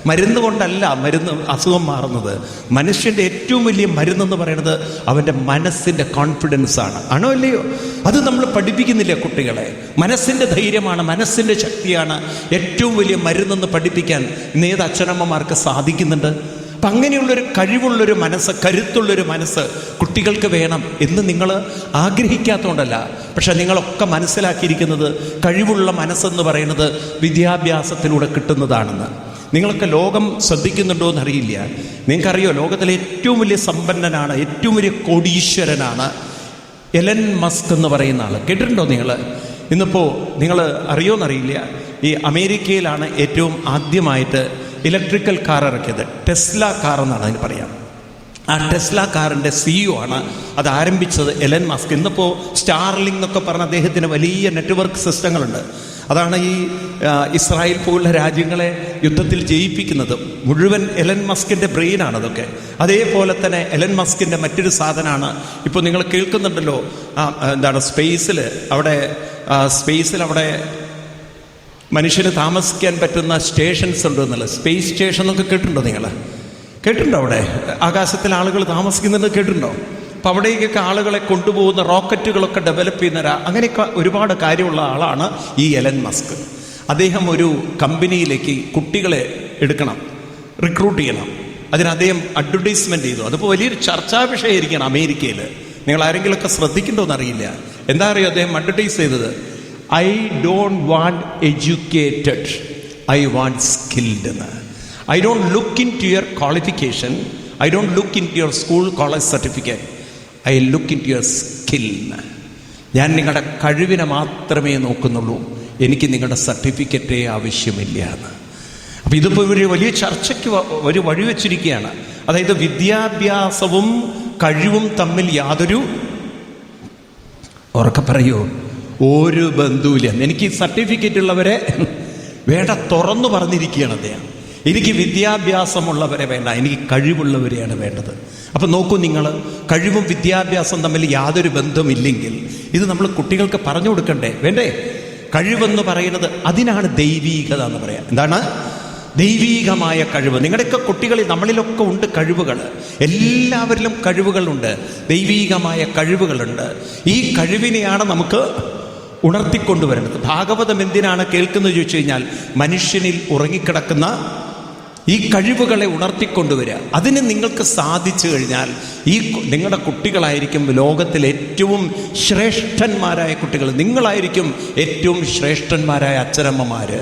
മരുന്ന് കൊണ്ടല്ല അസുഖം മാറുന്നത്. മനുഷ്യൻ്റെ ഏറ്റവും വലിയ മരുന്നെന്ന് പറയുന്നത് അവൻ്റെ മനസ്സിൻ്റെ കോൺഫിഡൻസ് ആണ്. ആണോ അല്ലയോ? അത് നമ്മൾ പഠിപ്പിക്കുന്നില്ല കുട്ടികളെ. മനസ്സിൻ്റെ ധൈര്യമാണ്, മനസ്സിൻ്റെ ശക്തിയാണ് ഏറ്റവും വലിയ മരുന്നെന്ന് പഠിപ്പിക്കാൻ ഇന്ന് ഏത് അച്ഛനമ്മമാർക്ക് സാധിക്കുന്നുണ്ട്? അപ്പം അങ്ങനെയുള്ളൊരു കഴിവുള്ളൊരു മനസ്സ്, കരുത്തുള്ളൊരു മനസ്സ് കുട്ടികൾക്ക് വേണം എന്ന് നിങ്ങൾ ആഗ്രഹിക്കാത്തതുകൊണ്ടല്ല. പക്ഷെ നിങ്ങളൊക്കെ മനസ്സിലാക്കിയിരിക്കുന്നത് കഴിവുള്ള മനസ്സെന്ന് പറയുന്നത് വിദ്യാഭ്യാസത്തിലൂടെ കിട്ടുന്നതാണെന്ന്. നിങ്ങളൊക്കെ ലോകം ശ്രദ്ധിക്കുന്നുണ്ടോ എന്നറിയില്ല. നിങ്ങൾക്കറിയോ, ലോകത്തിലെ ഏറ്റവും വലിയ സമ്പന്നനാണ്, ഏറ്റവും വലിയ കോടീശ്വരനാണ് എലൻ മസ്ക് എന്ന് പറയുന്ന ആൾ. കേട്ടിട്ടുണ്ടോ നിങ്ങൾ? ഇന്നിപ്പോൾ നിങ്ങൾ അറിയോന്നറിയില്ല, ഈ അമേരിക്കയിലാണ് ഏറ്റവും ആദ്യമായിട്ട് ഇലക്ട്രിക്കൽ കാർ ഇറക്കിയത്. ടെസ്ല കാർ എന്നാണ് അതിന് പറയാം. ആ ടെസ്ല കാറിൻ്റെ CEO ആണ് അത് ആരംഭിച്ചത് എലൻ മസ്ക്. ഇന്നിപ്പോൾ സ്റ്റാർലിങ്ക് എന്നൊക്കെ പറഞ്ഞ അദ്ദേഹത്തിന് വലിയ നെറ്റ്വർക്ക് സിസ്റ്റങ്ങളുണ്ട്. അതാണ് ഈ ഇസ്രായേൽ പോലുള്ള രാജ്യങ്ങളെ യുദ്ധത്തിൽ ജയിപ്പിക്കുന്നത്. മുഴുവൻ എലൻ മസ്കിൻ്റെ ബ്രെയിനാണ് അതൊക്കെ. അതേപോലെ തന്നെ എലൻ മസ്കിൻ്റെ മറ്റൊരു സാധനമാണ് ഇപ്പോൾ നിങ്ങൾ കേൾക്കുന്നുണ്ടല്ലോ, എന്താണ് സ്പേസിൽ അവിടെ മനുഷ്യന് താമസിക്കാൻ പറ്റുന്ന സ്റ്റേഷൻസ് ഉണ്ട് എന്നുള്ളത്. സ്പേസ് സ്റ്റേഷൻ എന്നൊക്കെ കേട്ടിട്ടുണ്ടോ നിങ്ങൾ? കേട്ടിട്ടുണ്ടോ? അവിടെ ആകാശത്തിൽ ആളുകൾ താമസിക്കുന്നുണ്ട്, കേട്ടിട്ടുണ്ടോ? അപ്പോൾ അവിടേക്കൊക്കെ ആളുകളെ കൊണ്ടുപോകുന്ന റോക്കറ്റുകളൊക്കെ ഡെവലപ്പ് ചെയ്യുന്ന അങ്ങനെയൊക്കെ ഒരുപാട് കാര്യമുള്ള ആളാണ് ഈ എലൻ മസ്ക്. അദ്ദേഹം ഒരു കമ്പനിയിലേക്ക് കുട്ടികളെ റിക്രൂട്ട് ചെയ്യണം. അതിന് അദ്ദേഹം അഡ്വർടൈസ്മെൻറ്റ് ചെയ്തു. അതിപ്പോൾ വലിയൊരു ചർച്ചാ വിഷയമായിരിക്കണം അമേരിക്കയിൽ. നിങ്ങൾ ആരെങ്കിലുമൊക്കെ ശ്രദ്ധിക്കണ്ടോ എന്നറിയില്ല. എന്താ അറിയോ അദ്ദേഹം അഡ്വർടൈസ് ചെയ്തത്? I don't want educated, I want skilled എന്ന്. I don't look into your qualification, I don't look into your school college certificate, I look into your skill. ഞാൻ നിങ്ങളുടെ കഴിവിനെ മാത്രമേ നോക്കുന്നുള്ളൂ, എനിക്ക് നിങ്ങളുടെ സർട്ടിഫിക്കറ്റേ ആവശ്യമില്ല എന്ന്. അപ്പോൾ ഇതിപ്പോൾ ഇവർ വലിയ ചർച്ചയ്ക്ക് ഒരു വഴിവെച്ചിരിക്കുകയാണ്. അതായത് വിദ്യാഭ്യാസവും കഴിവും തമ്മിൽ യാതൊരു, ഉറക്കെ പറയൂ, ഒരു ബന്ധുവില്ല. എനിക്ക് സർട്ടിഫിക്കറ്റ് ഉള്ളവരെ വേണ്ട, തുറന്നു പറഞ്ഞിരിക്കുകയാണ് അദ്ദേഹം. എനിക്ക് വിദ്യാഭ്യാസമുള്ളവരെ വേണ്ട, എനിക്ക് കഴിവുള്ളവരെയാണ് വേണ്ടത്. അപ്പം നോക്കൂ നിങ്ങൾ, കഴിവും വിദ്യാഭ്യാസം തമ്മിൽ യാതൊരു ബന്ധമില്ലെങ്കിൽ ഇത് നമ്മൾ കുട്ടികൾക്ക് പറഞ്ഞു കൊടുക്കണ്ടേ? വേണ്ടേ? കഴിവെന്ന് പറയുന്നത് അതിനാണ് ദൈവീകത എന്ന് പറയാം. എന്താണ് ദൈവീകമായ കഴിവ്? നിങ്ങളുടെയൊക്കെ കുട്ടികളിൽ, നമ്മളിലൊക്കെ ഉണ്ട് കഴിവുകൾ. എല്ലാവരിലും കഴിവുകളുണ്ട്, ദൈവീകമായ കഴിവുകളുണ്ട്. ഈ കഴിവിനെയാണ് നമുക്ക് ഉണർത്തിക്കൊണ്ടുവരേണ്ടത്. ഭാഗവതം എന്തിനാണ് കേൾക്കുന്നത് ചോദിച്ചു കഴിഞ്ഞാൽ, മനുഷ്യനിൽ ഉറങ്ങിക്കിടക്കുന്ന ഈ കഴിവുകളെ ഉണർത്തിക്കൊണ്ടുവരിക. അതിന് നിങ്ങൾക്ക് സാധിച്ചു കഴിഞ്ഞാൽ നിങ്ങളുടെ കുട്ടികളായിരിക്കും ലോകത്തിലെ ഏറ്റവും ശ്രേഷ്ഠന്മാരായ കുട്ടികൾ. നിങ്ങളായിരിക്കും ഏറ്റവും ശ്രേഷ്ഠന്മാരായ അച്ഛനമ്മമാർ.